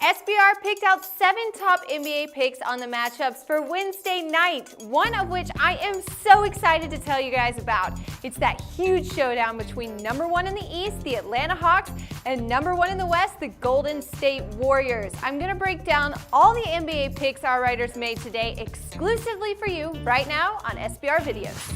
SBR picked out 7 top NBA picks on the matchups for Wednesday night, one of which I am so excited to tell you guys about. It's that huge showdown between number 1 in the East, the Atlanta Hawks, and number 1 in the West, the Golden State Warriors. I'm going to break down all the NBA picks our writers made today exclusively for you right now on SBR Videos.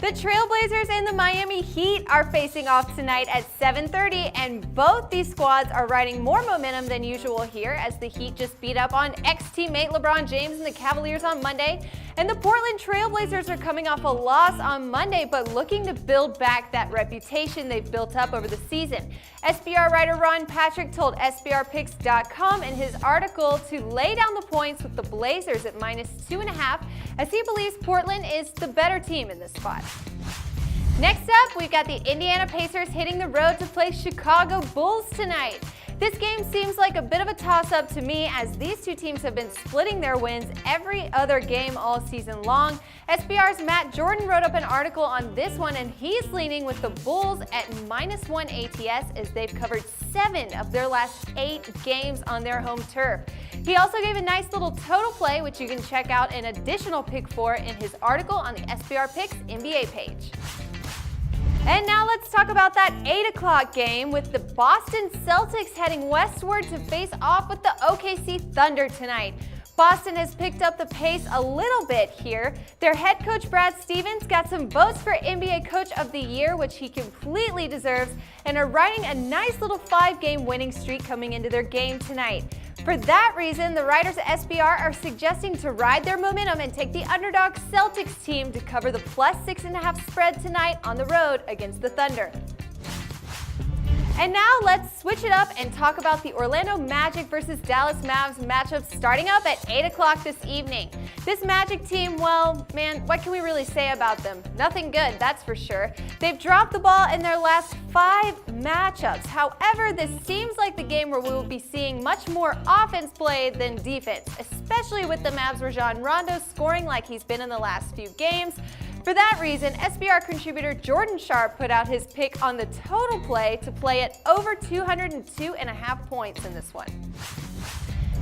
The Trailblazers and the Miami Heat are facing off tonight at 7:30, and both these squads are riding more momentum than usual here as the Heat just beat up on ex-teammate LeBron James and the Cavaliers on Monday, and the Portland Trailblazers are coming off a loss on Monday but looking to build back that reputation they've built up over the season. SBR writer Ron Patrick told SBRpicks.com in his article to lay down the points with the Blazers at -2.5 as he believes Portland is the better team in this spot. Next up, we've got the Indiana Pacers hitting the road to play Chicago Bulls tonight. This game seems like a bit of a toss-up to me as these two teams have been splitting their wins every other game all season long. SBR's Matt Jordan wrote up an article on this one, and he's leaning with the Bulls at -1 ATS as they've covered 7 of their last 8 games on their home turf. He also gave a nice little total play, which you can check out an additional pick for in his article on the SBR Picks NBA page. And now let's talk about that 8 o'clock game with the Boston Celtics heading westward to face off with the OKC Thunder tonight. Boston has picked up the pace a little bit here. Their head coach Brad Stevens got some votes for NBA Coach of the Year, which he completely deserves, and are riding a nice little 5-game winning streak coming into their game tonight. For that reason, the writers at SBR are suggesting to ride their momentum and take the underdog Celtics team to cover the +6.5 spread tonight on the road against the Thunder. And now let's switch it up and talk about the Orlando Magic versus Dallas Mavs matchup starting up at 8 o'clock this evening. This Magic team, well, man, what can we really say about them? Nothing good, that's for sure. They've dropped the ball in their last 5 matchups. However, this seems like the game where we will be seeing much more offense played than defense, especially with the Mavs' Rajon Rondo scoring like he's been in the last few games. For that reason, SBR contributor Jordan Sharp put out his pick on the total play to play at over 202.5 points in this one.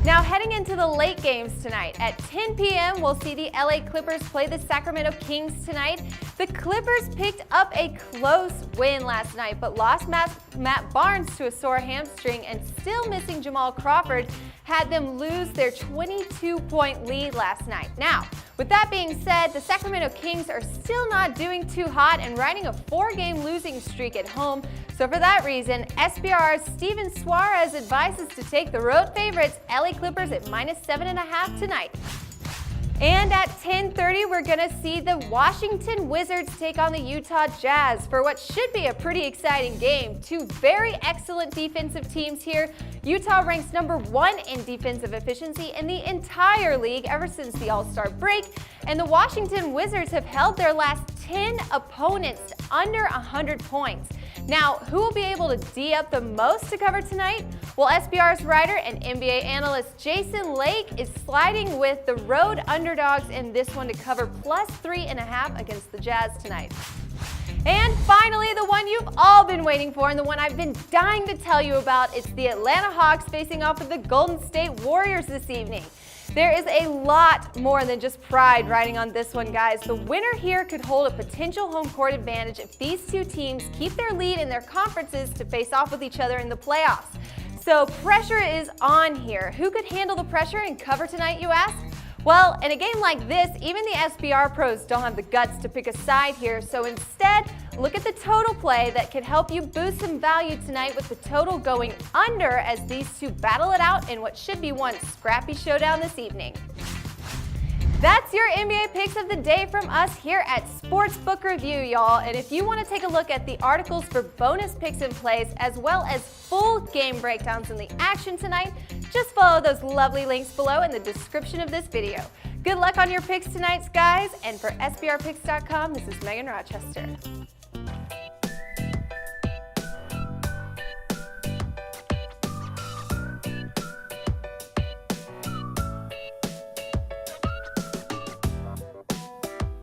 Now heading into the late games tonight, at 10 p.m. we'll see the LA Clippers play the Sacramento Kings tonight. The Clippers picked up a close win last night but lost Matt Barnes to a sore hamstring, and still missing Jamal Crawford had them lose their 22-point lead last night. Now, with that being said, the Sacramento Kings are still not doing too hot and riding a 4-game losing streak at home. So for that reason, SBR's Steven Suarez advises to take the road favorites LA Clippers at -7.5 tonight. And at 10:30, we're going to see the Washington Wizards take on the Utah Jazz for what should be a pretty exciting game. 2 very excellent defensive teams here. Utah ranks number 1 in defensive efficiency in the entire league ever since the All-Star break, and the Washington Wizards have held their last 10 opponents to under 100 points. Now, who will be able to D up the most to cover tonight? Well, SBR's writer and NBA analyst Jason Lake is sliding with the road underdogs in this one to cover +3.5 against the Jazz tonight. And finally, the one you've all been waiting for and the one I've been dying to tell you about, it's the Atlanta Hawks facing off with the Golden State Warriors this evening. There is a lot more than just pride riding on this one, guys. The winner here could hold a potential home court advantage if these two teams keep their lead in their conferences to face off with each other in the playoffs. So pressure is on here. Who could handle the pressure and cover tonight, you ask? Well, in a game like this, even the SBR pros don't have the guts to pick a side here, so instead, look at the total play that could help you boost some value tonight with the total going under as these two battle it out in what should be one scrappy showdown this evening. That's your NBA picks of the day from us here at Sportsbook Review, y'all. And if you want to take a look at the articles for bonus picks and plays, as well as full game breakdowns in the action tonight, just follow those lovely links below in the description of this video. Good luck on your picks tonight, guys. And for SBRpicks.com, this is Megan Rochester.